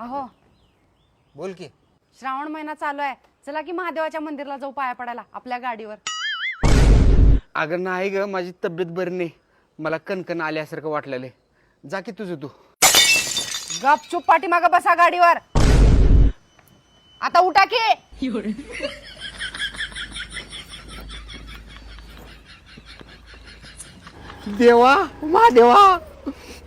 अहो बोल की. श्रावण महिना चालू आहे, चला की महादेवाच्या मंदिरला जाऊ पाया पडायला आपल्या गाडीवर. अगं नाही ग, माझी तब्येत बरी नाही, मला कणकण आल्यासारखं वाटलेलं. जा की तुझं तू. गपचूप पाठीमागं बसा गाडीवर. आता उठा की. देवा महादेवा,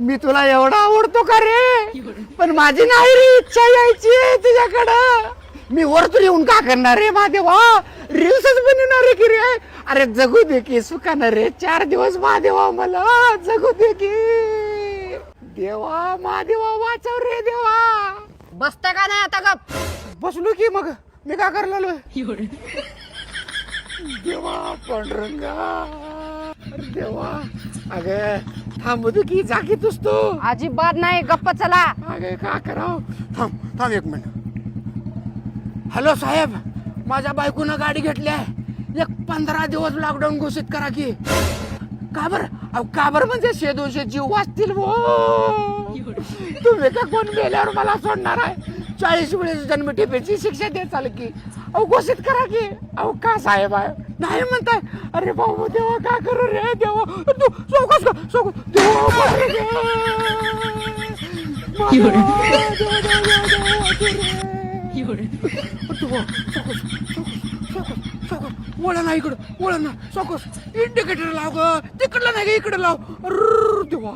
मी तुला एवढा आवडतो का रे? पण माझी नाही रे इच्छा यायची आहे तुझ्याकडं. मी वरतून येऊन का करणार रे महादेवा? रील्सच बनवणार रे की रे. अरे जगू दे की सुखानं रे, 4 दिवस महादेवा मला जगू दे की. देवा महादेवा वाचव रे देवा. बसता का नाही आता गप? बसलो की मग मी का करलो. देवा पांडुरंगा, अरे देवा. अगं थांबू दे की, जा की तूच तू. अजिबात नाही, गप्प चला. अगं का करावं. थांब 1 मिनिट. हॅलो साहेब, माझ्या बायकोनं गाडी घेतली आहे. 15 दिवस लॉकडाऊन घोषित करा की. का बरं म्हणजे 100-200 जीव वाचतील. तुम्ही का कोण मेल्यावर मला सोडणार आहे? 40 वेळेस जन्मठेपेची शिक्षा द्यायचाल की. अहो घोषित करा की. अहो का साहेब आहे नाही म्हणताय? अरे बाबा देवा का करू रे देवा. तू चौकस का चौकस वळण ना इकडं, वळण ना चौकस. इंडिकेटर लाव ग, तिकडलं नाही ग इकडे लाव. देवा